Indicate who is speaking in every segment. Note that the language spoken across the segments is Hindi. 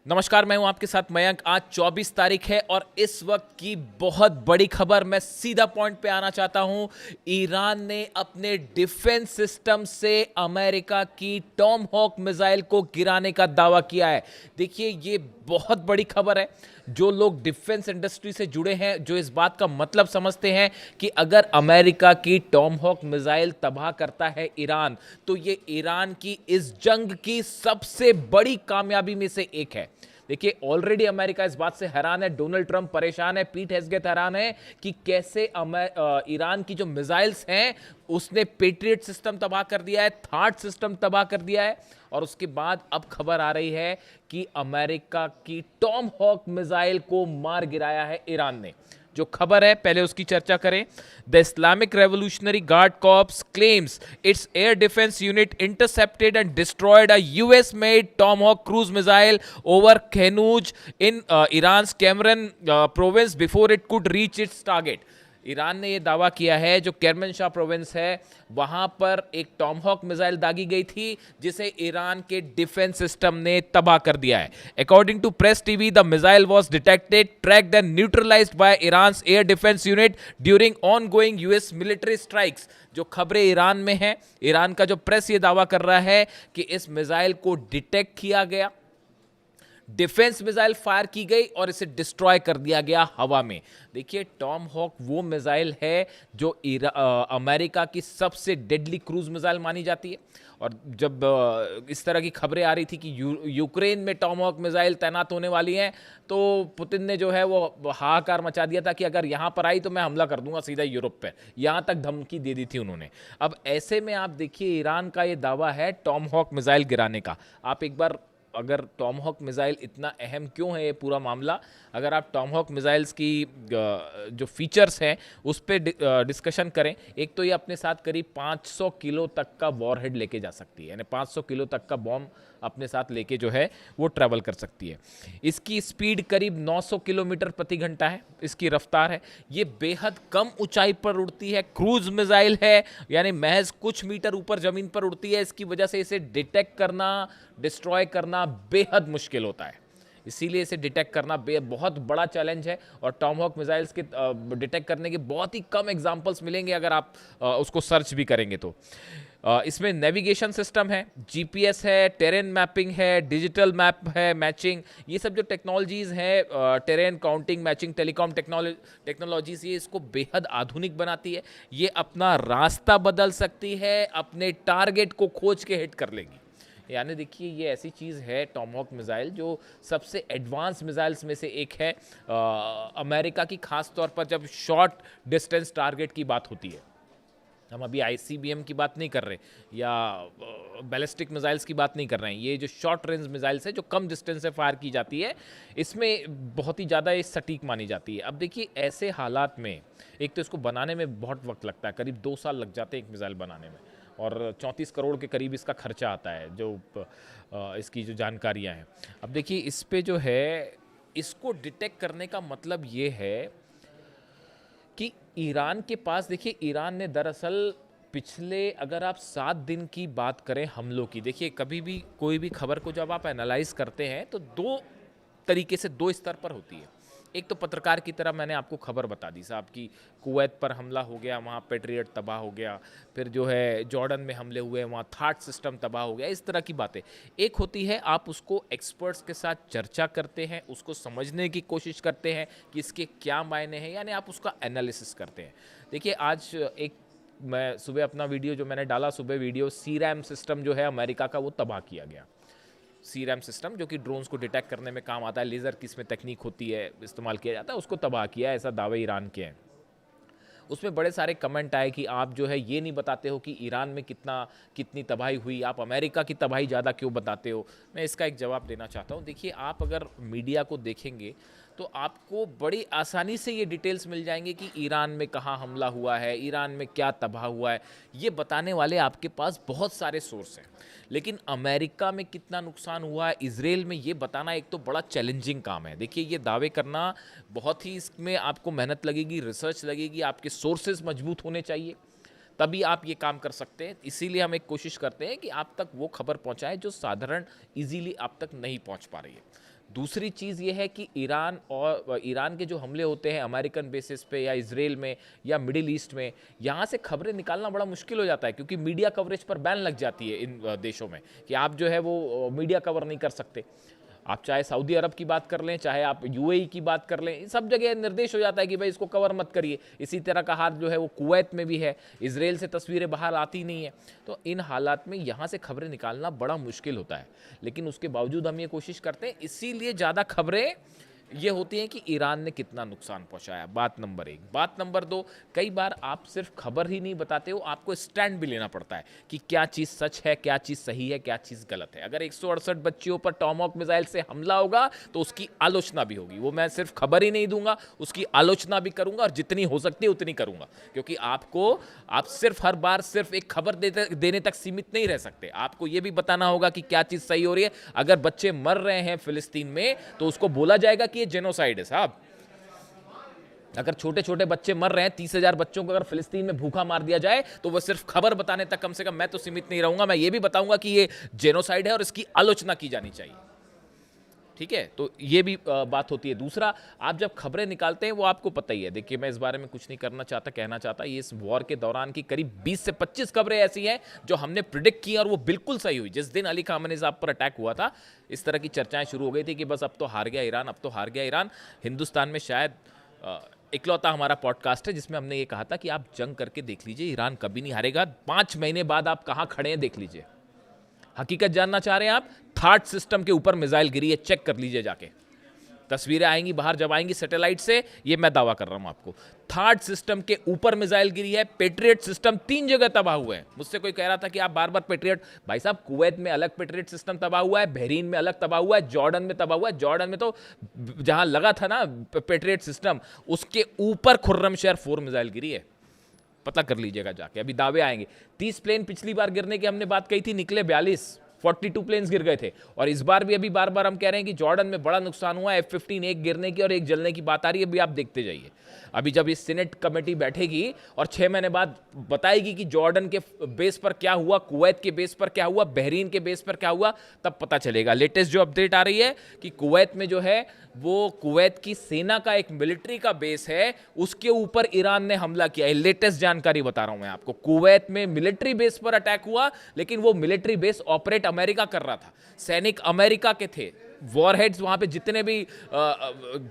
Speaker 1: नमस्कार, मैं हूं आपके साथ मयंक। आज 24 तारीख है और इस वक्त की बहुत बड़ी खबर, मैं सीधा पॉइंट पे आना चाहता हूं। ईरान ने अपने डिफेंस सिस्टम से अमेरिका की टॉमहॉक मिसाइल को गिराने का दावा किया है। देखिए, ये बहुत बड़ी खबर है। जो लोग डिफेंस इंडस्ट्री से जुड़े हैं, जो इस बात का मतलब समझते हैं कि अगर अमेरिका की टॉमहॉक मिसाइल तबाह करता है ईरान, तो ये ईरान की इस जंग की सबसे बड़ी कामयाबी में से एक है। देखिए, ऑलरेडी अमेरिका इस बात से हैरान है, डोनाल्ड ट्रंप परेशान है, पीट हेग्सेथ हैरान है कि कैसे ईरान की जो मिसाइल्स हैं उसने पेट्रियट सिस्टम तबाह कर दिया है, थार्ड सिस्टम तबाह कर दिया है। और उसके बाद अब खबर आ रही है कि अमेरिका की टॉमहॉक मिसाइल को मार गिराया है ईरान ने। जो खबर है पहले उसकी चर्चा करें। The Islamic revolutionary guard corps claims its air defence unit intercepted and destroyed a US made Tomahawk cruise missile over Khonuj in Iran's Kerman province before it could reach its target. Iran ने यह दावा किया है, जो केरमनशाह प्रोविंस है वहां पर एक टॉमहॉक मिसाइल दागी गई थी जिसे ईरान के डिफेंस सिस्टम ने तबाह कर दिया है। According to Press TV, the missile was detected, tracked and neutralised by Iran's air defence unit during ongoing US military strikes. जो खबरें ईरान में हैं, ईरान का जो प्रेस ये दावा कर रहा है कि इस मिसाइल को डिटेक्ट किया गया, डिफेंस मिसाइल फायर की गई और इसे डिस्ट्रॉय कर दिया गया हवा में। देखिए, टॉमहॉक वो मिसाइल है जो अमेरिका की सबसे डेडली क्रूज मिसाइल मानी जाती है। और जब इस तरह की खबरें आ रही थी कि यूक्रेन में टॉमहॉक मिसाइल तैनात होने वाली हैं, तो पुतिन ने जो है वो हाहाकार मचा दिया था कि अगर यहाँ पर आई तो मैं हमला कर दूंगा सीधा यूरोप पे। यहाँ तक धमकी दे दी थी उन्होंने। अब ऐसे में आप देखिए, ईरान का ये दावा है टॉमहॉक मिसाइल गिराने का। आप एक बार, अगर टॉमहॉक मिसाइल इतना अहम क्यों है ये पूरा मामला, अगर आप टॉमहॉक मिसाइल्स की जो फीचर्स हैं उस पर डिस्कशन करें। एक तो ये अपने साथ करीब 500 किलो तक का वॉरहेड लेके जा सकती है, यानी 500 किलो तक का बॉम्ब अपने साथ लेके जो है वो ट्रैवल कर सकती है। इसकी स्पीड करीब 900 किलोमीटर प्रति घंटा है, इसकी रफ्तार है। ये बेहद कम ऊंचाई पर उड़ती है, क्रूज मिसाइल है, यानी महज कुछ मीटर ऊपर जमीन पर उड़ती है। इसकी वजह से इसे डिटेक्ट करना, डिस्ट्रॉय करना बेहद मुश्किल होता है। इसीलिए इसे डिटेक्ट करना बहुत बड़ा चैलेंज है। और टॉमहॉक मिसाइल्स के डिटेक्ट करने के बहुत ही कम एग्जांपल्स मिलेंगे अगर आप उसको सर्च भी करेंगे तो। इसमें नेविगेशन सिस्टम है, जीपीएस है, टेरेन मैपिंग है, डिजिटल मैप है, मैचिंग, ये सब जो टेक्नोलॉजीज़ हैं, terrain counting, matching, telecom technologies, ये इसको बेहद आधुनिक बनाती है। ये अपना रास्ता बदल सकती है, अपने टारगेट को खोज के हिट कर लेगी। यानी देखिए, ये ऐसी चीज़ है टॉमहॉक मिसाइल जो सबसे एडवांस मिसाइल्स में से एक है अमेरिका की, खास तौर पर जब शॉर्ट डिस्टेंस टारगेट की बात होती है। हम अभी आईसीबीएम की बात नहीं कर रहे या बैलिस्टिक मिसाइल्स की बात नहीं कर रहे हैं। ये जो शॉर्ट रेंज मिसाइल्स है जो कम डिस्टेंस से फायर की जाती है, इसमें बहुत ही ज़्यादा ये सटीक मानी जाती है। अब देखिए, ऐसे हालात में एक तो इसको बनाने में बहुत वक्त लगता है, करीब 2 साल लग जाते हैं एक मिसाइल बनाने में, और 34 करोड़ के करीब इसका खर्चा आता है, जो इसकी जो जानकारियाँ हैं। अब देखिए, इस पे जो है, इसको डिटेक्ट करने का मतलब ये है कि ईरान के पास, देखिए, ईरान ने दरअसल पिछले, अगर आप 7 दिन की बात करें हमलों की, देखिए कभी भी कोई भी खबर को जब आप एनालाइज करते हैं तो 2 तरीके से, 2 स्तर पर होती है। एक तो पत्रकार की तरह मैंने आपको खबर बता दी साहब कि कुवैत पर हमला हो गया, वहाँ पेट्रियट तबाह हो गया, फिर जो है जॉर्डन में हमले हुए, वहाँ थार्ड सिस्टम तबाह हो गया, इस तरह की बातें। एक होती है आप उसको एक्सपर्ट्स के साथ चर्चा करते हैं, उसको समझने की कोशिश करते हैं कि इसके क्या मायने हैं, यानी आप उसका एनालिसिस करते हैं। देखिए, आज एक, मैं सुबह अपना वीडियो जो मैंने डाला, सुबह वीडियो, सीरैम सिस्टम जो है अमेरिका का, वो तबाह किया गया। सीरैम सिस्टम जो कि ड्रोन्स को डिटेक्ट करने में काम आता है, लेज़र की इसमें तकनीक होती है, इस्तेमाल किया जाता है, उसको तबाह किया, ऐसा दावे ईरान के हैं। उसमें बड़े सारे कमेंट आए कि आप जो है ये नहीं बताते हो कि ईरान में कितनी तबाही हुई, आप अमेरिका की तबाही ज़्यादा क्यों बताते हो। मैं इसका एक जवाब देना चाहता हूँ। देखिए, आप अगर मीडिया को देखेंगे तो आपको बड़ी आसानी से ये डिटेल्स मिल जाएंगे कि ईरान में कहाँ हमला हुआ है, ईरान में क्या तबाह हुआ है, ये बताने वाले आपके पास बहुत सारे सोर्स हैं। लेकिन अमेरिका में कितना नुकसान हुआ है, इजराइल में, ये बताना एक तो बड़ा चैलेंजिंग काम है। देखिए, ये दावे करना बहुत ही, इसमें आपको मेहनत लगेगी, रिसर्च लगेगी, आपके सोर्सेज मजबूत होने चाहिए, तभी आप ये काम कर सकते हैं। इसीलिए हम एक कोशिश करते हैं कि आप तक वो खबर पहुंचाएं जो साधारण इजीली आप तक नहीं पहुंच पा रही है। दूसरी चीज़ ये है कि ईरान के जो हमले होते हैं अमेरिकन बेसिस पे या इसराइल में या मिडिल ईस्ट में, यहाँ से खबरें निकालना बड़ा मुश्किल हो जाता है, क्योंकि मीडिया कवरेज पर बैन लग जाती है इन देशों में कि आप जो है वो मीडिया कवर नहीं कर सकते। आप चाहे सऊदी अरब की बात कर लें, चाहे आप यूएई की बात कर लें, सब जगह निर्देश हो जाता है कि भाई इसको कवर मत करिए। इसी तरह का हाल जो है वो कुवैत में भी है, इसराइल से तस्वीरें बाहर आती नहीं है। तो इन हालात में यहाँ से खबरें निकालना बड़ा मुश्किल होता है, लेकिन उसके बावजूद हम ये कोशिश करते हैं। इसीलिए ज़्यादा खबरें ये होती हैं कि ईरान ने कितना नुकसान पहुंचाया, बात नंबर 1। बात नंबर 2, कई बार आप सिर्फ खबर ही नहीं बताते हो, आपको स्टैंड भी लेना पड़ता है कि क्या चीज़ सच है, क्या चीज़ सही है, क्या चीज़ गलत है। अगर 168 बच्चियों पर टॉमहॉक मिसाइल से हमला होगा तो उसकी आलोचना भी होगी। वो मैं सिर्फ खबर ही नहीं दूंगा, उसकी आलोचना भी करूंगा, और जितनी हो सकती है उतनी करूंगा, क्योंकि आप सिर्फ हर बार सिर्फ एक खबर देने तक सीमित नहीं रह सकते। आपको ये भी बताना होगा कि क्या चीज़ सही हो रही है। अगर बच्चे मर रहे हैं फिलिस्तीन में तो उसको बोला जाएगा कि ये जेनोसाइड है साहब। अगर छोटे छोटे बच्चे मर रहे हैं, 30,000 बच्चों को अगर फिलिस्तीन में भूखा मार दिया जाए तो वो सिर्फ खबर बताने तक कम से कम मैं तो सीमित नहीं रहूंगा, मैं ये भी बताऊंगा कि ये जेनोसाइड है और इसकी आलोचना की जानी चाहिए। ठीक है, तो ये भी बात होती है। दूसरा, आप जब खबरें निकालते हैं वो आपको पता ही है, देखिए मैं इस बारे में कुछ नहीं कहना चाहता, ये इस वॉर के दौरान की करीब 20 से 25 खबरें ऐसी हैं जो हमने प्रिडिक्ट की और वो बिल्कुल सही हुई। जिस दिन अली खामेनी साहब पर अटैक हुआ था, इस तरह की चर्चाएं शुरू हो गई थी कि बस अब तो हार गया ईरान, अब तो हार गया ईरान। हिंदुस्तान में शायद इकलौता हमारा पॉडकास्ट है जिसमें हमने ये कहा था कि आप जंग करके देख लीजिए, ईरान कभी नहीं हारेगा। 5 महीने बाद आप कहाँ खड़े हैं देख लीजिए। हकीकत जानना चाह रहे हैं आप, थार्ड सिस्टम के ऊपर मिसाइल गिरी है, चेक कर लीजिए जाके। तस्वीरें आएंगी बाहर जब आएंगी सैटेलाइट से, ये मैं दावा कर रहा हूं आपको। थर्ड सिस्टम के ऊपर मिसाइल गिरी है। पेट्रियट सिस्टम 3 जगह तबाह हुए हैं। मुझसे कोई कह रहा था कि आप बार बार पेट्रियट, भाई साहब कुवैत में अलग पेट्रियट सिस्टम तबाह हुआ है, बहरीन में अलग तबाह हुआ है, जॉर्डन में तबाह हुआ है। जॉर्डन में तो जहां लगा था ना पेट्रियट सिस्टम, उसके ऊपर खुर्रमशहर 4 मिसाइल गिरी है। पता कर लीजिएगा जाके, अभी दावे आएंगे। 30 प्लेन पिछली बार गिरने की हमने बात कही थी, निकले 42, 42 प्लेन्स गिर गए थे। और इस बार भी अभी बार बार हम कह रहे हैं कि जॉर्डन में बड़ा नुकसान हुआ है। F-15 एक गिरने की और एक जलने की बात आ रही है, अभी आप देखते जाइए। अभी जब इस सीनेट कमेटी बैठेगी और 6 महीने बाद बताएगी कि जॉर्डन के बेस पर क्या हुआ, कुवैत के बेस पर क्या हुआ, बहरीन के बेस पर क्या हुआ, तब पता चलेगा। लेटेस्ट जो अपडेट आ रही है कि कुवैत में जो है वो कुवैत की सेना का एक मिलिट्री का बेस है, उसके ऊपर ईरान ने हमला किया है। लेटेस्ट जानकारी बता रहा हूं मैं आपको। कुवैत में मिलिट्री बेस पर अटैक हुआ, लेकिन वो मिलिट्री बेस ऑपरेट अमेरिका कर रहा था, सैनिक अमेरिका के थे, वॉरहेड्स वहां पे जितने भी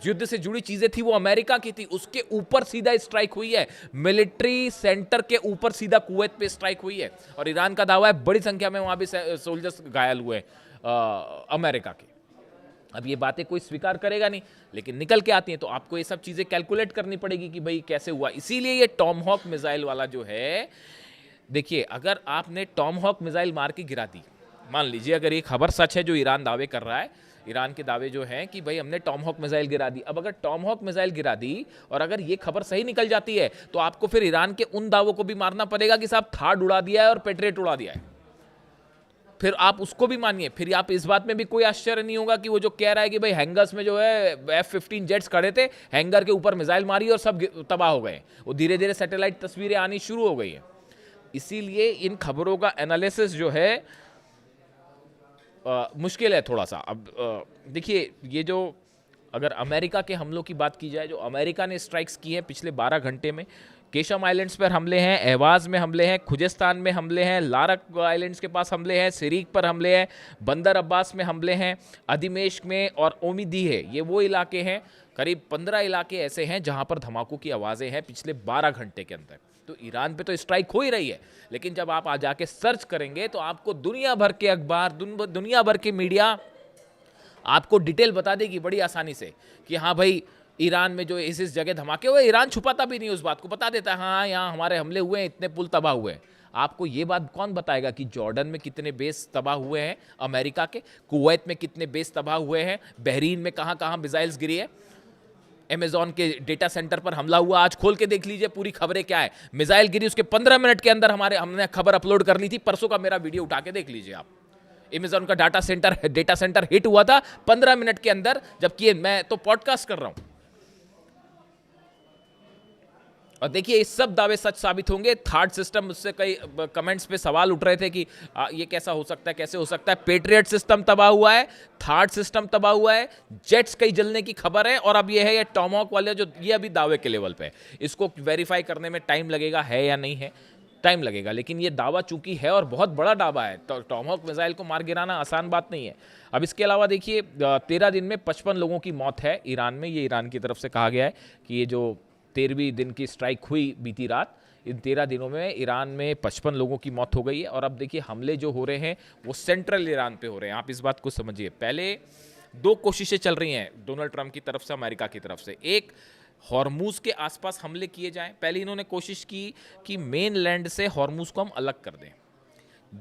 Speaker 1: युद्ध से जुड़ी चीजें थी वो अमेरिका की थी। उसके ऊपर सीधा स्ट्राइक हुई है, मिलिट्री सेंटर के ऊपर सीधा कुवैत पे स्ट्राइक हुई है। और ईरान का दावा है बड़ी संख्या में वहां भी सोल्जर्स घायल हुए अमेरिका के। अब ये बातें कोई स्वीकार करेगा नहीं, लेकिन निकल के आती हैं, तो आपको ये सब चीजें कैलकुलेट करनी पड़ेगी कि भाई कैसे हुआ। इसीलिए ये टॉमहॉक मिसाइल वाला जो है, देखिए अगर आपने टॉमहॉक मिसाइल मार के गिरा दी, मान लीजिए अगर ये खबर सच है जो ईरान दावे कर रहा है, ईरान के दावे जो हैं कि भाई हमने टॉमहॉक मिसाइल गिरा दी। अब अगर टॉमहॉक मिसाइल गिरा दी और अगर ये खबर सही निकल जाती है, तो आपको फिर ईरान के उन दावों को भी मारना पड़ेगा कि साहब थार्ड उड़ा दिया है और पेट्रियट उड़ा दिया है। फिर आप उसको भी मानिए। फिर आप इस बात में भी कोई आश्चर्य नहीं होगा कि वो जो कह रहा है कि भाई हैंगर्स में जो है F-15 जेट्स खड़े थे, हैंगर के ऊपर मिसाइल मारी और सब तबाह हो गए। वो धीरे धीरे सैटेलाइट तस्वीरें आनी शुरू हो गई हैं। इसीलिए इन खबरों का एनालिसिस जो है मुश्किल है थोड़ा सा। अब देखिए, ये जो अगर अमेरिका के हमलों की बात की जाए, जो अमेरिका ने स्ट्राइक्स की हैं पिछले 12 घंटे में, केशम आइलैंड्स पर हमले हैं, एहवाज में हमले हैं, खुजेस्तान में हमले हैं, लारक आइलैंड्स के पास हमले हैं, सिरीक पर हमले हैं, बंदर अब्बास में हमले हैं, अधिमेश में और ओमिदी है, ये वो इलाके हैं। करीब 15 इलाके ऐसे हैं जहां पर धमाकों की आवाज़ें हैं पिछले 12 घंटे के अंदर। तो ईरान पे तो स्ट्राइक हो ही रही है, लेकिन जब आप आ जाके सर्च करेंगे तो आपको दुनिया भर के अखबार, दुनिया भर के मीडिया आपको डिटेल बता देगी बड़ी आसानी से कि हाँ भाई ईरान में जो इस जगह धमाके हुए। ईरान छुपाता भी नहीं उस बात को, बता देता है हाँ यहाँ हमारे हमले हुए हैं, इतने पुल तबाह हुए हैं। आपको ये बात कौन बताएगा कि जॉर्डन में कितने बेस तबाह हुए हैं अमेरिका के, कुवैत में कितने बेस तबाह हुए हैं, बहरीन में कहाँ कहाँ मिसाइल्स गिरी है, अमेजॉन के डेटा सेंटर पर हमला हुआ। आज खोल के देख लीजिए पूरी खबरें क्या है। मिसाइल गिरी, उसके 15 मिनट के अंदर हमने खबर अपलोड कर ली थी। परसों का मेरा वीडियो उठा के देख लीजिए आप। अमेजॉन का डेटा सेंटर हिट हुआ था 15 मिनट के अंदर, जबकि मैं तो पॉडकास्ट कर रहा हूं। और देखिए, ये सब दावे सच साबित होंगे। थर्ड सिस्टम, उससे कई कमेंट्स पे सवाल उठ रहे थे कि ये कैसा हो सकता है, कैसे हो सकता है। पेट्रियट सिस्टम तबाह हुआ है, थर्ड सिस्टम तबाह हुआ है, जेट्स कई जलने की खबर है, और अब ये है ये टॉमहॉक वाले जो ये अभी दावे के लेवल पे है। इसको वेरीफाई करने में टाइम लगेगा, है या नहीं है, टाइम लगेगा, लेकिन ये दावा चूंकि है और बहुत बड़ा दावा है, तो टॉमहॉक मिसाइल को मार गिराना आसान बात नहीं है। अब इसके अलावा देखिए, 13 दिन में 55 लोगों की मौत है ईरान में। ये ईरान की तरफ से कहा गया है कि ये जो 13वीं दिन की स्ट्राइक हुई बीती रात, इन 13 दिनों में ईरान में 55 लोगों की मौत हो गई है। और अब देखिए, हमले जो हो रहे हैं वो सेंट्रल ईरान पे हो रहे हैं। आप इस बात को समझिए। पहले दो कोशिशें चल रही हैं डोनाल्ड ट्रंप की तरफ से, अमेरिका की तरफ से। एक, हॉर्मूज के आसपास हमले किए जाएं। पहले इन्होंने कोशिश की कि मेन लैंड से हॉर्मूज को हम अलग कर दें।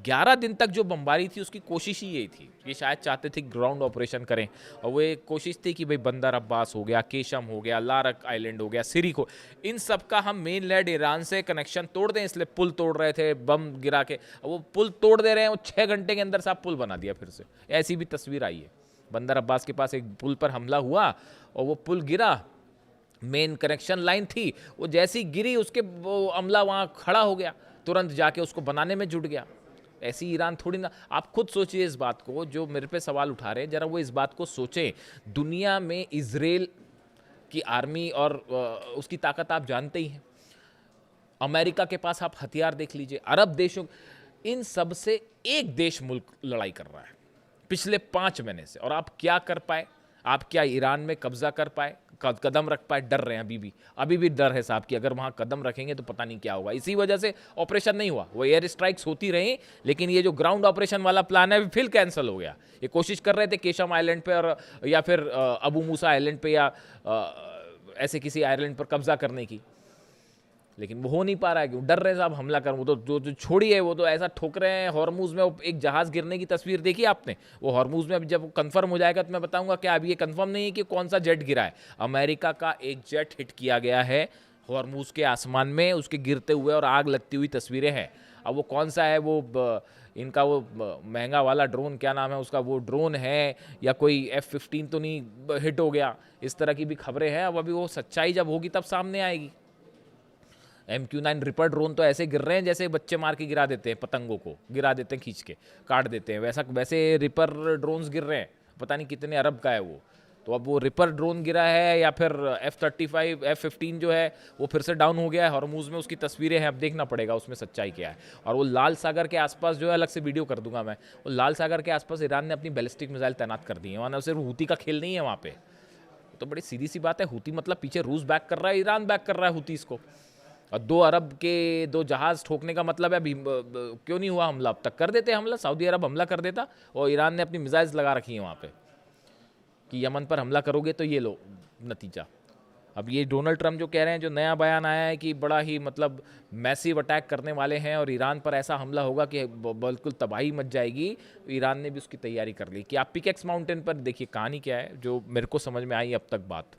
Speaker 1: 11 दिन तक जो बमबारी थी उसकी कोशिश ही यही थी। ये शायद चाहते थे ग्राउंड ऑपरेशन करें, और वो एक कोशिश थी कि भाई बंदर अब्बास हो गया, केशम हो गया, लारक आइलैंड हो गया, सिरिक हो, इन सब का हम मेन लैंड ईरान से कनेक्शन तोड़ दें। इसलिए पुल तोड़ रहे थे बम गिरा के। वो पुल तोड़ दे रहे हैं, वो 6 घंटे के अंदर साहब पुल बना दिया फिर से। ऐसी भी तस्वीर आई है। बंदर अब्बास के पास एक पुल पर हमला हुआ और वो पुल गिरा, मेन कनेक्शन लाइन थी, वो जैसी गिरी उसके वो अमला वहाँ खड़ा हो गया, तुरंत जाके उसको बनाने में जुट गया। ऐसी ईरान थोड़ी ना। आप खुद सोचिए इस बात को, जो मेरे पे सवाल उठा रहे हैं, जरा वो इस बात को सोचें। दुनिया में इजराइल की आर्मी और उसकी ताकत आप जानते ही हैं। अमेरिका के पास आप हथियार देख लीजिए, अरब देशों, इन सब से एक देश मुल्क लड़ाई कर रहा है पिछले 5 महीने से। और आप क्या कर पाए? आप क्या ईरान में कब्जा कर पाए, कदम रख पाए? डर रहे हैं अभी भी डर है साहब कि अगर वहां कदम रखेंगे तो पता नहीं क्या होगा। इसी वजह से ऑपरेशन नहीं हुआ। वो एयर स्ट्राइक्स होती रही, लेकिन ये जो ग्राउंड ऑपरेशन वाला प्लान है फिर कैंसिल हो गया। ये कोशिश कर रहे थे केशम आइलैंड पे और या फिर अबू मूसा आइलैंड पे या ऐसे किसी आइलैंड पर कब्जा करने की, लेकिन वो हो नहीं पा रहा है। क्यों? डर रहे साहब हमला कर। वो तो जो छोड़ी है, वो तो ऐसा ठोक रहे हैं। हॉर्मूज में एक जहाज गिरने की तस्वीर देखी आपने? वो हॉर्मूज में जब कंफर्म हो जाएगा तो मैं बताऊंगा क्या। अभी ये कंफर्म नहीं है कि कौन सा जेट गिरा है। अमेरिका का एक जेट हिट किया गया है हॉर्मूज के आसमान में, उसके गिरते हुए और आग लगती हुई तस्वीरें हैं। अब वो कौन सा है, वो इनका वो महंगा वाला ड्रोन, क्या नाम है उसका, वो ड्रोन है या कोई F-15 तो नहीं हिट हो गया? इस तरह की भी खबरें हैं। अब अभी वो सच्चाई जब होगी तब सामने आएगी। MQ-9 रिपर ड्रोन तो ऐसे गिर रहे हैं जैसे बच्चे मार के गिरा देते हैं, पतंगों को गिरा देते हैं, खींच के काट देते हैं, वैसे रिपर ड्रोन्स गिर रहे हैं। पता नहीं कितने अरब का है वो। तो अब वो रिपर ड्रोन गिरा है या फिर F-35 F-15 जो है वो फिर से डाउन हो गया है हॉर्मूज में। उसकी तस्वीरें हैं, अब देखना पड़ेगा उसमें सच्चाई क्या है। और वो लाल सागर के आसपास जो है, अलग से वीडियो कर दूंगा मैं, वो लाल सागर के आसपास ईरान ने अपनी बैलिस्टिक मिसाइल तैनात कर दी है। वहाँ सिर्फ हूती का खेल नहीं है वहाँ पे। तो बड़ी सीधी सी बात है, हूती मतलब पीछे रूस बैक कर रहा है, ईरान बैक कर रहा है हूतीस को। और 2 अरब के 2 जहाज ठोकने का मतलब है, अभी क्यों नहीं हुआ हमला? अब तक कर देते हमला, सऊदी अरब हमला कर देता। और ईरान ने अपनी मिसाइल्स लगा रखी हैं वहाँ पे कि यमन पर हमला करोगे तो ये लो नतीजा। अब ये डोनाल्ड ट्रंप जो कह रहे हैं, जो नया बयान आया है कि बड़ा ही मतलब मैसिव अटैक करने वाले हैं और ईरान पर ऐसा हमला होगा कि बिल्कुल तबाही मच जाएगी, ईरान ने भी उसकी तैयारी कर ली। कि आप पिकेक्स माउंटेन पर देखिए, कहानी क्या है जो मेरे को समझ में आई अब तक बात,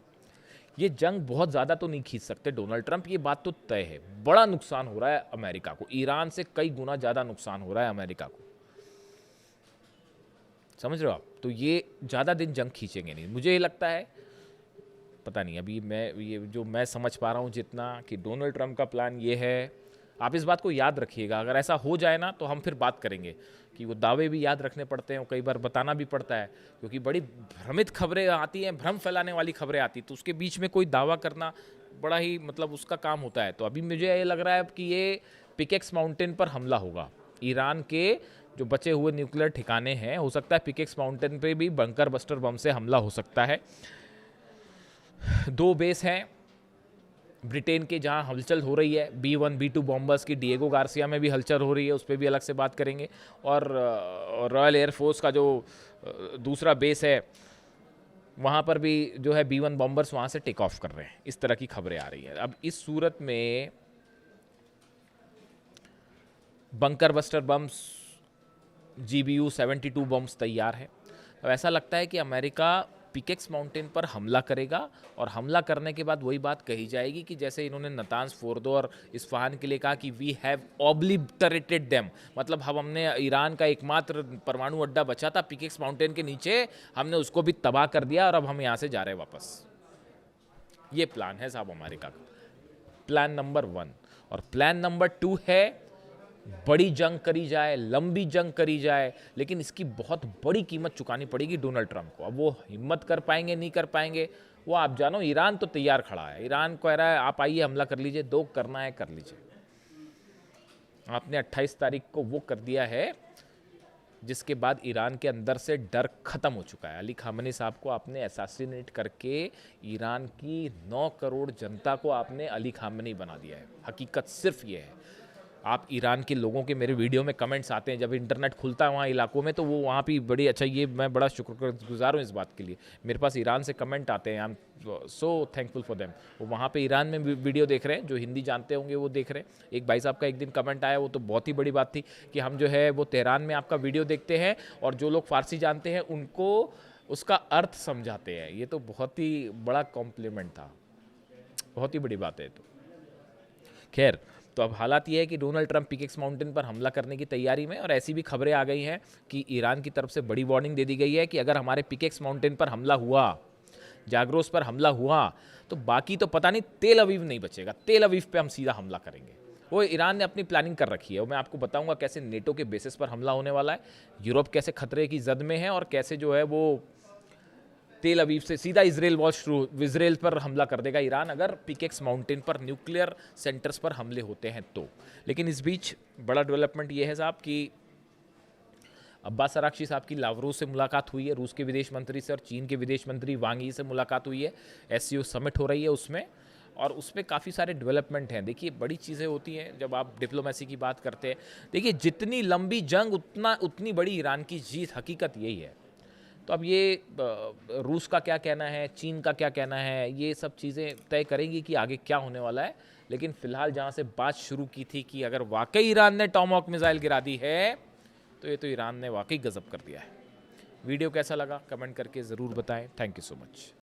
Speaker 1: ये जंग बहुत ज़्यादा तो नहीं खींच सकते डोनाल्ड ट्रंप, ये बात तो तय है। बड़ा नुकसान हो रहा है अमेरिका को, ईरान से कई गुना ज़्यादा नुकसान हो रहा है अमेरिका को, समझ रहे हो आप? तो ये ज़्यादा दिन जंग खींचेंगे नहीं, मुझे ये लगता है। पता नहीं, अभी मैं समझ पा रहा हूँ जितना, कि डोनाल्ड ट्रंप का प्लान ये है। आप इस बात को याद रखिएगा, अगर ऐसा हो जाए ना तो हम फिर बात करेंगे कि वो दावे भी याद रखने पड़ते हैं, कई बार बताना भी पड़ता है, क्योंकि बड़ी भ्रमित खबरें आती हैं, भ्रम फैलाने वाली खबरें आती, तो उसके बीच में कोई दावा करना बड़ा ही मतलब उसका काम होता है। तो अभी मुझे ये लग रहा है कि ये पिकेक्स माउंटेन पर हमला होगा। ईरान के जो बचे हुए न्यूक्लियर ठिकाने हैं, हो सकता है पिकेक्स माउंटेन पे भी बंकर बस्टर बम से हमला हो सकता है। 2 बेस हैं ब्रिटेन के जहां हलचल हो रही है, B-1 B-2 बॉम्बर्स की, डिएगो गार्सिया में भी हलचल हो रही है, उस पर भी अलग से बात करेंगे। और रॉयल एयरफोर्स का जो दूसरा बेस है, वहाँ पर भी जो है B-1 बॉम्बर्स वहाँ से टेक ऑफ कर रहे हैं। इस तरह की खबरें आ रही हैं। अब इस सूरत में bunker buster bombs GBU 72 bombs तैयार है। अब ऐसा लगता है कि अमेरिका पिकेक्स माउंटेन पर हमला करेगा, और हमला करने के बाद वही बात कही जाएगी कि जैसे इन्होंने नतांज फोर्दो और इस्फहान के लिए कहा कि वी हैव ऑब्लिटरेटेड देम, मतलब हमने ईरान का एकमात्र परमाणु अड्डा बचा था पिकेक्स माउंटेन के नीचे, हमने उसको भी तबाह कर दिया और अब हम यहाँ से जा रहे हैं वापस। ये प्लान है साहब अमेरिका का। Plan number 1। और प्लान नंबर 2 है बड़ी जंग करी जाए, लंबी जंग करी जाए, लेकिन इसकी बहुत बड़ी कीमत चुकानी पड़ेगी डोनाल्ड ट्रंप को। अब वो हिम्मत कर पाएंगे नहीं कर पाएंगे वो आप जानो। ईरान तो तैयार खड़ा है, ईरान कह रहा है आप आइए हमला कर लीजिए, दो करना है कर लीजिए। आपने 28 तारीख को वो कर दिया है जिसके बाद ईरान के अंदर से डर खत्म हो चुका है। अली खामनी साहब को आपने असैसिनेट करके ईरान की 9 करोड़ जनता को आपने अली खामनी बना दिया है। हकीकत सिर्फ ये है। आप ईरान के लोगों के मेरे वीडियो में कमेंट्स आते हैं, जब इंटरनेट खुलता है वहाँ इलाकों में, तो वो वहाँ भी बड़ी अच्छा, ये मैं बड़ा शुक्रगुजार हूँ इस बात के लिए। मेरे पास ईरान से कमेंट आते हैं, I am so thankful for them. वो वहाँ पे ईरान में वीडियो देख रहे हैं, जो हिंदी जानते होंगे वो देख रहे हैं। एक भाई साहब का एक दिन कमेंट आया, वो तो बहुत ही बड़ी बात थी कि हम जो है वो तेहरान में आपका वीडियो देखते हैं और जो लोग फारसी जानते हैं उनको उसका अर्थ समझाते हैं। ये तो बहुत ही बड़ा कॉम्प्लीमेंट था, बहुत ही बड़ी बात है। तो खैर, तो अब हालात ये है कि डोनाल्ड ट्रंप पिकेक्स माउंटेन पर हमला करने की तैयारी में, और ऐसी भी खबरें आ गई हैं कि ईरान की तरफ से बड़ी वार्निंग दे दी गई है कि अगर हमारे पिकेक्स माउंटेन पर हमला हुआ, जाग्रोस पर हमला हुआ, तो बाकी तो पता नहीं तेल अवीव नहीं बचेगा। तेल अवीव पे हम सीधा हमला करेंगे। वो ईरान ने अपनी प्लानिंग कर रखी है। वो मैं आपको बताऊंगा कैसे नेटो के बेसिस पर हमला होने वाला है, यूरोप कैसे खतरे की जद में है, और कैसे जो है वो तेल अवीव से सीधा इजराइल पर हमला कर देगा ईरान, अगर पिकेक्स माउंटेन पर न्यूक्लियर सेंटर्स पर हमले होते हैं तो। लेकिन इस बीच बड़ा डेवलपमेंट ये है साहब कि अब्बास अराक्ची साहब की लावरो से मुलाकात हुई है, रूस के विदेश मंत्री से, और चीन के विदेश मंत्री वांग यी से मुलाकात हुई है। एससीओ समिट हो रही है उसमें, और उसमें काफ़ी सारे डेवलपमेंट हैं। देखिए, बड़ी चीज़ें होती हैं जब आप डिप्लोमेसी की बात करते हैं। देखिए, जितनी लंबी जंग उतनी बड़ी ईरान की जीत, हकीकत यही है। तो अब ये रूस का क्या कहना है, चीन का क्या कहना है, ये सब चीज़ें तय करेंगी कि आगे क्या होने वाला है। लेकिन फिलहाल जहाँ से बात शुरू की थी कि अगर वाकई ईरान ने टॉमहॉक मिसाइल गिरा दी है, तो ये तो ईरान ने वाकई गजब कर दिया है। वीडियो कैसा लगा कमेंट करके ज़रूर बताएं। Thank you so much.